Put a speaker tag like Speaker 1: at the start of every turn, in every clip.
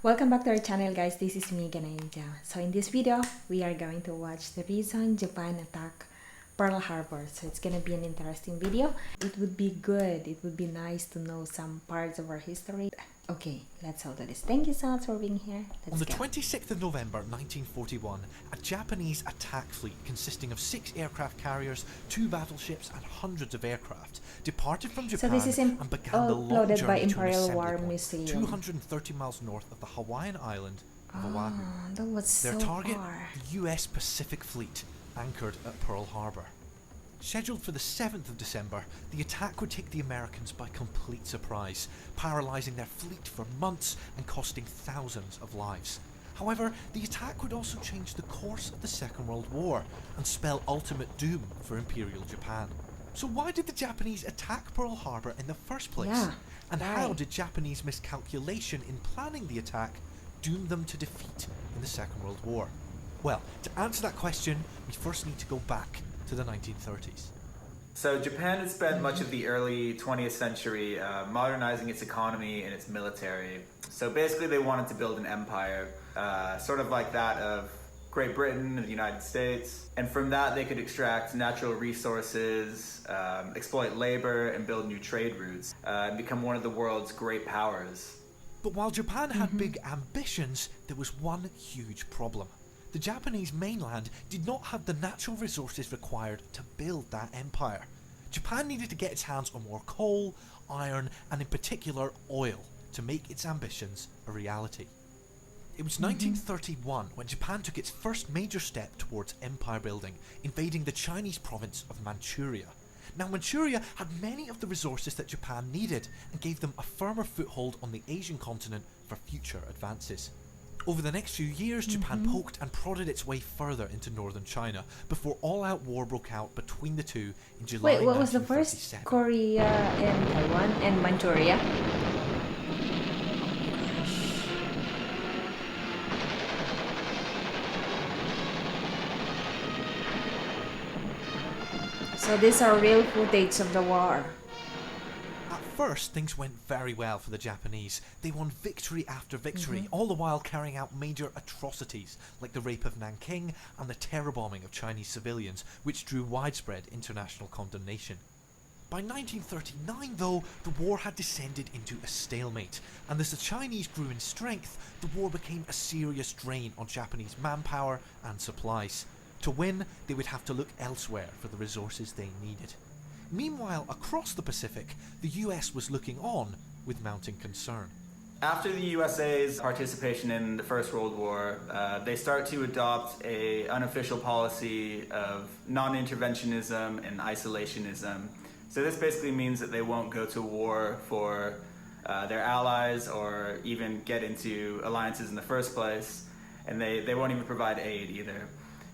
Speaker 1: Welcome back to our channel, guys. This is me, iamjam. So in this video, we are going to watch the reason Japan attacked Pearl Harbor. So it's gonna be an interesting video. It would be good. It would be nice to know some parts of our history. Okay, let's all do this. Thank you so much for being here.
Speaker 2: On the 26th of November 1941, a Japanese attack fleet consisting of 6 aircraft carriers, 2 battleships and hundreds of aircraft departed from Japan and began the long journey
Speaker 1: by
Speaker 2: to an
Speaker 1: Imperial
Speaker 2: assembly
Speaker 1: War
Speaker 2: point,
Speaker 1: Museum.
Speaker 2: 230 miles north of the Hawaiian island of Oahu.
Speaker 1: That was
Speaker 2: Their
Speaker 1: so
Speaker 2: target,
Speaker 1: far.
Speaker 2: the US Pacific Fleet, anchored at Pearl Harbor. Scheduled for the 7th of December, the attack would take the Americans by complete surprise, paralysing their fleet for months and costing thousands of lives. However, the attack would also change the course of the Second World War and spell ultimate doom for Imperial Japan. So why did the Japanese attack Pearl Harbor in the first place? And how did Japanese miscalculation in planning the attack doom them to defeat in the Second World War? Well, to answer that question, we first need to go back to the 1930s.
Speaker 3: So Japan had spent much of the early 20th century modernizing its economy and its military. So basically they wanted to build an empire, sort of like that of Great Britain and the United States. And from that they could extract natural resources, exploit labor, and build new trade routes, and become one of the world's great powers.
Speaker 2: But while Japan had big ambitions, there was one huge problem. The Japanese mainland did not have the natural resources required to build that empire. Japan needed to get its hands on more coal, iron, and in particular oil to make its ambitions a reality. It was 1931 when Japan took its first major step towards empire building, invading the Chinese province of Manchuria. Now, Manchuria had many of the resources that Japan needed and gave them a firmer foothold on the Asian continent for future advances. Over the next few years, Japan poked and prodded its way further into northern China before all-out war broke out between the two in July 1937.
Speaker 1: Wait, what was the first? Korea and Taiwan and Manchuria? So these are real footage of the war.
Speaker 2: At first, things went very well for the Japanese. They won victory after victory, all the while carrying out major atrocities like the rape of Nanking and the terror bombing of Chinese civilians, which drew widespread international condemnation. By 1939, though, the war had descended into a stalemate, and as the Chinese grew in strength, the war became a serious drain on Japanese manpower and supplies. To win, they would have to look elsewhere for the resources they needed. Meanwhile, across the Pacific, the US was looking on with mounting concern.
Speaker 3: After the USA's participation in the First World War, they start to adopt an unofficial policy of non-interventionism and isolationism. So this basically means that they won't go to war for their allies or even get into alliances in the first place, and they won't even provide aid either.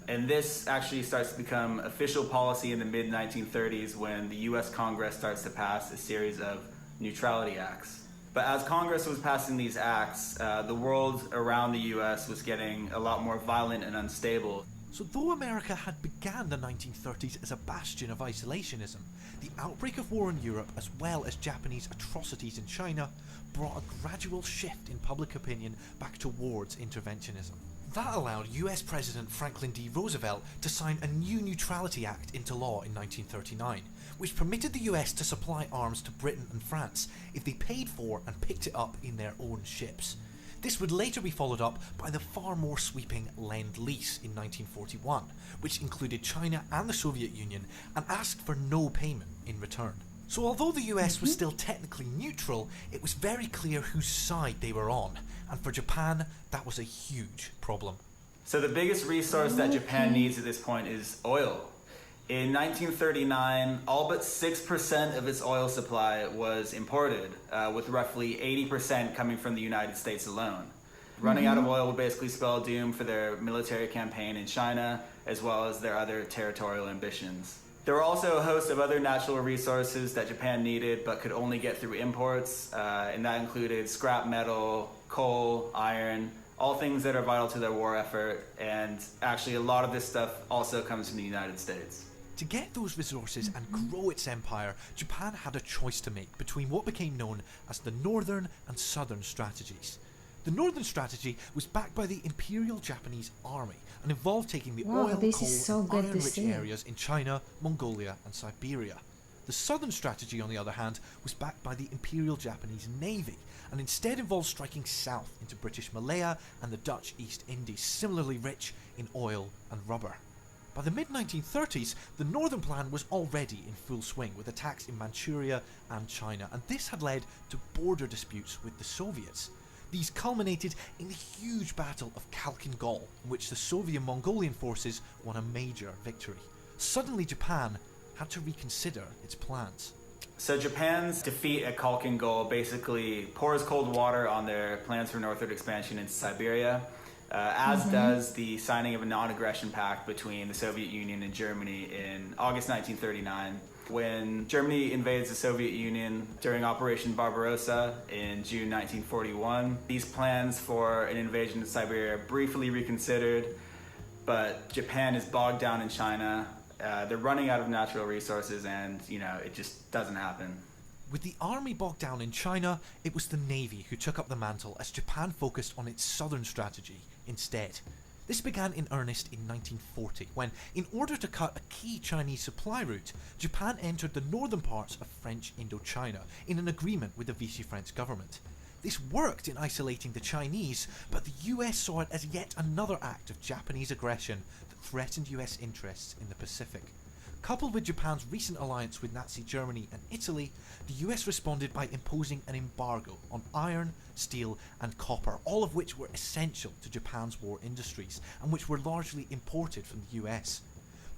Speaker 3: And this actually starts to become official policy in the mid-1930s when the US Congress starts to pass a series of neutrality acts. But as Congress was passing these acts, the world around the US was getting a lot more violent and unstable.
Speaker 2: So though America had began the 1930s as a bastion of isolationism, the outbreak of war in Europe as well as Japanese atrocities in China brought a gradual shift in public opinion back towards interventionism. That allowed US President Franklin D. Roosevelt to sign a new Neutrality Act into law in 1939, which permitted the US to supply arms to Britain and France if they paid for and picked it up in their own ships. This would later be followed up by the far more sweeping Lend-Lease in 1941, which included China and the Soviet Union and asked for no payment in return. So although the US was still technically neutral, it was very clear whose side they were on, and for Japan, that was a huge problem.
Speaker 3: So the biggest resource that Japan needs at this point is oil. In 1939, all but 6% of its oil supply was imported, with roughly 80% coming from the United States alone. Running out of oil would basically spell doom for their military campaign in China, as well as their other territorial ambitions. There were also a host of other natural resources that Japan needed but could only get through imports, and that included scrap metal, coal, iron, all things that are vital to their war effort, and actually a lot of this stuff also comes from the United States.
Speaker 2: To get those resources and grow its empire, Japan had a choice to make between what became known as the Northern and Southern strategies. The northern strategy was backed by the Imperial Japanese Army and involved taking the
Speaker 1: Wow,
Speaker 2: oil,
Speaker 1: this
Speaker 2: coal,
Speaker 1: is so
Speaker 2: and
Speaker 1: good to
Speaker 2: iron-rich
Speaker 1: see.
Speaker 2: areas in China, Mongolia and Siberia. The southern strategy, on the other hand, was backed by the Imperial Japanese Navy and instead involved striking south into British Malaya and the Dutch East Indies, similarly rich in oil and rubber. By the mid-1930s, the northern plan was already in full swing with attacks in Manchuria and China, and this had led to border disputes with the Soviets. These culminated in the huge Battle of Khalkhin Gol, in which the Soviet-Mongolian forces won a major victory. Suddenly Japan had to reconsider its plans.
Speaker 3: So Japan's defeat at Khalkhin Gol basically pours cold water on their plans for northward expansion into Siberia, as does the signing of a non-aggression pact between the Soviet Union and Germany in August 1939. When Germany invades the Soviet Union during Operation Barbarossa in June 1941, these plans for an invasion of Siberia are briefly reconsidered, but Japan is bogged down in China. They're running out of natural resources and, it just doesn't happen.
Speaker 2: With the army bogged down in China, it was the navy who took up the mantle as Japan focused on its southern strategy instead. This began in earnest in 1940, when, in order to cut a key Chinese supply route, Japan entered the northern parts of French Indochina in an agreement with the Vichy French government. This worked in isolating the Chinese, but the US saw it as yet another act of Japanese aggression that threatened US interests in the Pacific. Coupled with Japan's recent alliance with Nazi Germany and Italy, the US responded by imposing an embargo on iron, steel and copper, all of which were essential to Japan's war industries and which were largely imported from the US.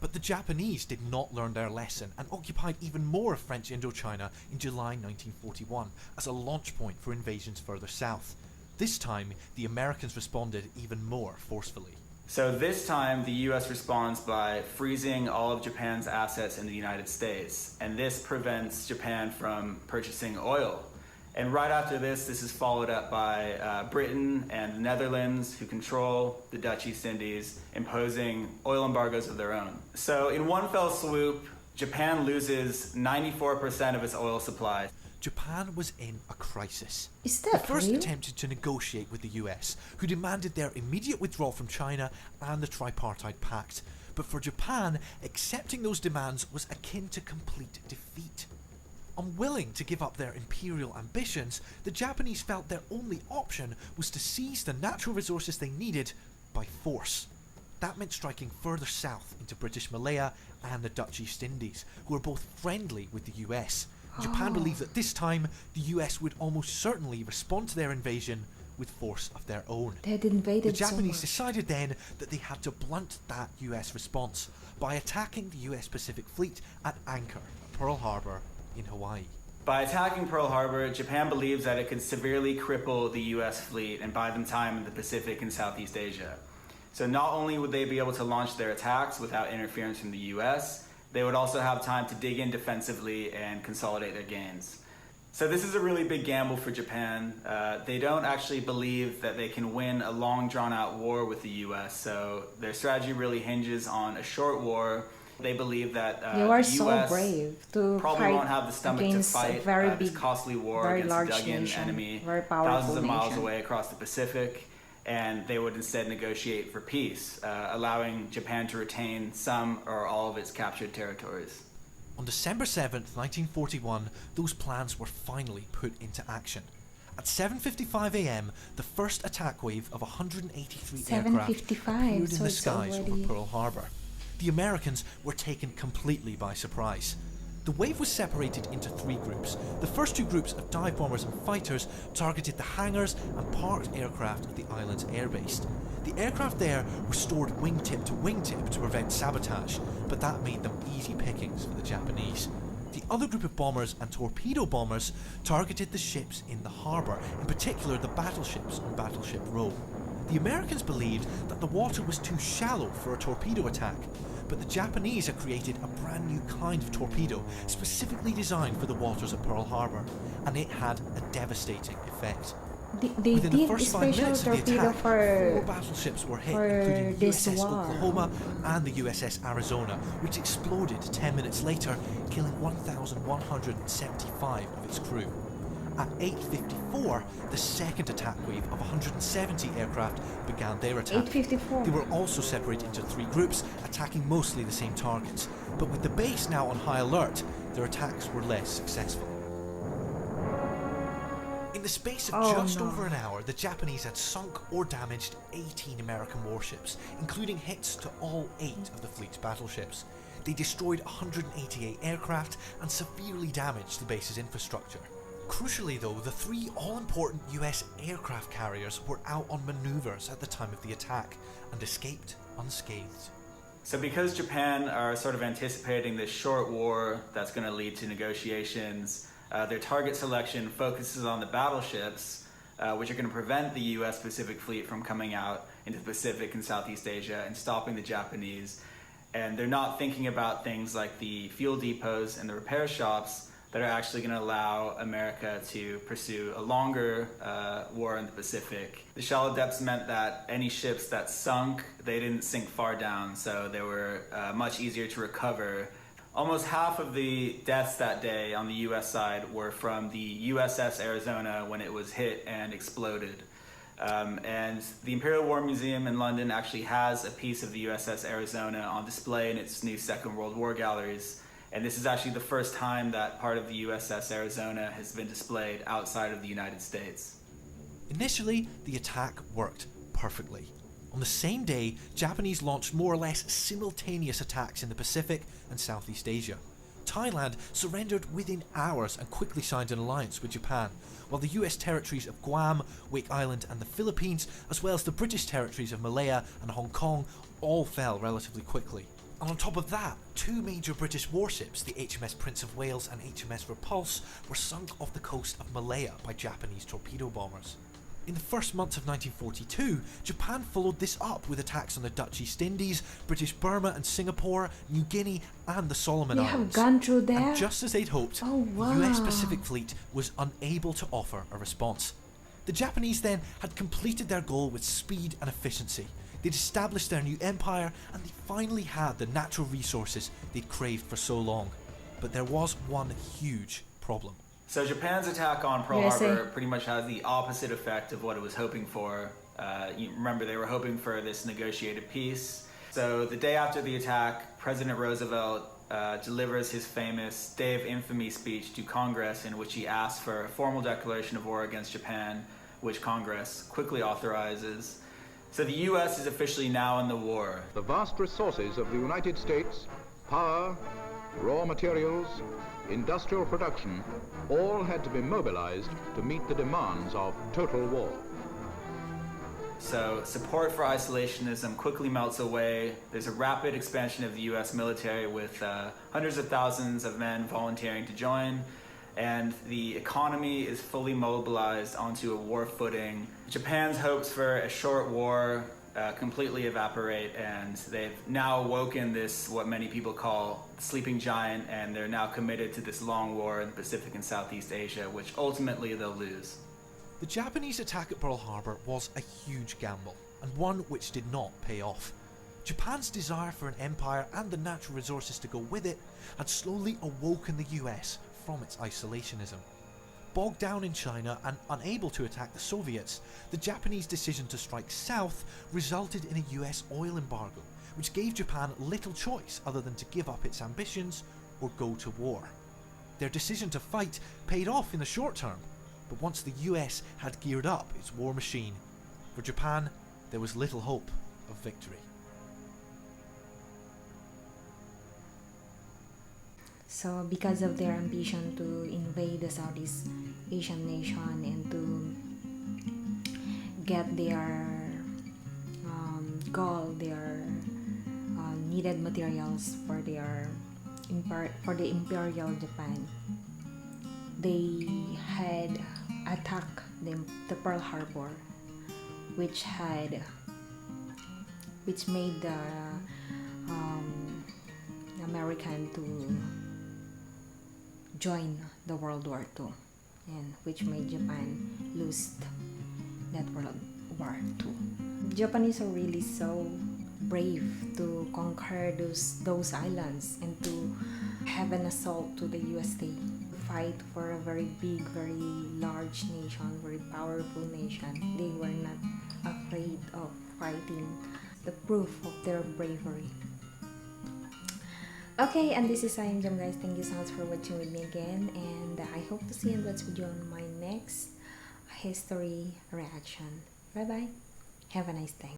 Speaker 2: But the Japanese did not learn their lesson and occupied even more of French Indochina in July 1941 as a launch point for invasions further south. This time, the Americans responded even more forcefully.
Speaker 3: So this time, the US responds by freezing all of Japan's assets in the United States, and this prevents Japan from purchasing oil. And right after this is followed up by Britain and the Netherlands, who control the Dutch East Indies, imposing oil embargoes of their own. So in one fell swoop, Japan loses 94% of its oil supply.
Speaker 2: Japan was in a crisis.
Speaker 1: Is
Speaker 2: They
Speaker 1: that
Speaker 2: first
Speaker 1: real?
Speaker 2: attempted to negotiate with the US, who demanded their immediate withdrawal from China and the Tripartite Pact. But for Japan, accepting those demands was akin to complete defeat. Unwilling to give up their imperial ambitions, the Japanese felt their only option was to seize the natural resources they needed by force. That meant striking further south into British Malaya and the Dutch East Indies, who were both friendly with the US. Japan believed that this time, the US would almost certainly respond to their invasion with force of their own.
Speaker 1: They had invaded
Speaker 2: The Japanese
Speaker 1: so much.
Speaker 2: decided then that they had to blunt that US response by attacking the US Pacific Fleet at anchor at Pearl Harbor in Hawaii.
Speaker 3: By attacking Pearl Harbor, Japan believes that it could severely cripple the US fleet and buy them time in the Pacific and Southeast Asia. So not only would they be able to launch their attacks without interference from the US, they would also have time to dig in defensively and consolidate their gains. So this is a really big gamble for Japan. They don't actually believe that they can win a long drawn-out war with the US, so their strategy really hinges on a short war. They believe that
Speaker 1: You are
Speaker 3: the
Speaker 1: so
Speaker 3: US
Speaker 1: brave to
Speaker 3: probably
Speaker 1: fight
Speaker 3: won't have the stomach to
Speaker 1: against a
Speaker 3: fight
Speaker 1: very
Speaker 3: this
Speaker 1: big,
Speaker 3: costly war
Speaker 1: very
Speaker 3: against a
Speaker 1: large
Speaker 3: dug-in
Speaker 1: nation,
Speaker 3: enemy
Speaker 1: very powerful
Speaker 3: thousands of miles
Speaker 1: nation.
Speaker 3: away across the Pacific, and they would instead negotiate for peace, allowing Japan to retain some or all of its captured territories.
Speaker 2: On December 7th, 1941, those plans were finally put into action. At 7:55 a.m, the first attack wave of 183 aircraft
Speaker 1: 7:55,
Speaker 2: appeared in
Speaker 1: so
Speaker 2: the
Speaker 1: it's
Speaker 2: skies over
Speaker 1: already-
Speaker 2: Pearl Harbor. The Americans were taken completely by surprise. The wave was separated into three groups. The first two groups of dive bombers and fighters targeted the hangars and parked aircraft of the island's airbase. The aircraft there were stored wingtip to wingtip to prevent sabotage, but that made them easy pickings for the Japanese. The other group of bombers and torpedo bombers targeted the ships in the harbour, in particular the battleships on Battleship Row. The Americans believed that the water was too shallow for a torpedo attack, but the Japanese had created a brand new kind of torpedo specifically designed for the waters of Pearl Harbor, and it had a devastating effect.
Speaker 1: They
Speaker 2: Within the
Speaker 1: did
Speaker 2: first 5
Speaker 1: special
Speaker 2: minutes of the
Speaker 1: torpedo
Speaker 2: attack, 4
Speaker 1: for
Speaker 2: battleships were hit,
Speaker 1: for
Speaker 2: including
Speaker 1: this
Speaker 2: USS
Speaker 1: war.
Speaker 2: Oklahoma and the USS Arizona, which exploded 10 minutes later, killing 1,175 of its crew. At 8:54, the second attack wave of 170 aircraft began their attack.
Speaker 1: 8:54.
Speaker 2: They were also separated into 3 groups, attacking mostly the same targets. But with the base now on high alert, their attacks were less successful. In the space of just over an hour, the Japanese had sunk or damaged 18 American warships, including hits to all 8 of the fleet's battleships. They destroyed 188 aircraft and severely damaged the base's infrastructure. Crucially though, the 3 all-important US aircraft carriers were out on manoeuvres at the time of the attack and escaped unscathed.
Speaker 3: So because Japan are sort of anticipating this short war that's going to lead to negotiations, their target selection focuses on the battleships, which are going to prevent the US Pacific Fleet from coming out into the Pacific and Southeast Asia and stopping the Japanese. And they're not thinking about things like the fuel depots and the repair shops that are actually going to allow America to pursue a longer war in the Pacific. The shallow depths meant that any ships that sunk, they didn't sink far down, so they were much easier to recover. Almost half of the deaths that day on the US side were from the USS Arizona when it was hit and exploded. And the Imperial War Museum in London actually has a piece of the USS Arizona on display in its new Second World War galleries. And this is actually the first time that part of the USS Arizona has been displayed outside of the United States.
Speaker 2: Initially, the attack worked perfectly. On the same day, Japanese launched more or less simultaneous attacks in the Pacific and Southeast Asia. Thailand surrendered within hours and quickly signed an alliance with Japan, while the US territories of Guam, Wake Island and the Philippines, as well as the British territories of Malaya and Hong Kong, all fell relatively quickly. And on top of that, 2 major British warships, the HMS Prince of Wales and HMS Repulse, were sunk off the coast of Malaya by Japanese torpedo bombers. In the first months of 1942, Japan followed this up with attacks on the Dutch East Indies, British Burma and Singapore, New Guinea and the Solomon Islands.
Speaker 1: They have gone through that?
Speaker 2: And just as they'd hoped, the US Pacific Fleet was unable to offer a response. The Japanese then had completed their goal with speed and efficiency. They'd established their new empire and they finally had the natural resources they'd craved for so long. But there was one huge problem.
Speaker 3: So Japan's attack on Pearl Harbor pretty much has the opposite effect of what it was hoping for. You remember they were hoping for this negotiated peace. So the day after the attack, President Roosevelt delivers his famous Day of Infamy speech to Congress in which he asks for a formal declaration of war against Japan, which Congress quickly authorizes. So the US is officially now in the war.
Speaker 4: The vast resources of the United States, power, raw materials, industrial production, all had to be mobilized to meet the demands of total war.
Speaker 3: So support for isolationism quickly melts away. There's a rapid expansion of the US military with hundreds of thousands of men volunteering to join. And the economy is fully mobilized onto a war footing. Japan's hopes for a short war completely evaporate, and they've now awoken this, what many people call sleeping giant, and they're now committed to this long war in the Pacific and Southeast Asia, which ultimately they'll lose.
Speaker 2: The Japanese attack at Pearl Harbor was a huge gamble, and one which did not pay off. Japan's desire for an empire and the natural resources to go with it had slowly awoken the US from its isolationism. Bogged down in China and unable to attack the Soviets, the Japanese decision to strike south resulted in a US oil embargo, which gave Japan little choice other than to give up its ambitions or go to war. Their decision to fight paid off in the short term, but once the US had geared up its war machine, for Japan there was little hope of victory.
Speaker 1: So because of their ambition to invade the Southeast Asian nation and to get their goal, their needed materials for their the Imperial Japan, they had attacked the Pearl Harbor, which made the American to join the World War II, and which made Japan lose that World War II. Japanese are really so brave to conquer those islands and to have an assault to the USA. fight for a very big, very large nation, very powerful nation. They were not afraid of fighting, the proof of their bravery. Okay, and this is iamjam, guys. Thank you so much for watching with me again, and I hope to see you and watch with you on my next history reaction. Bye bye. Have a nice day.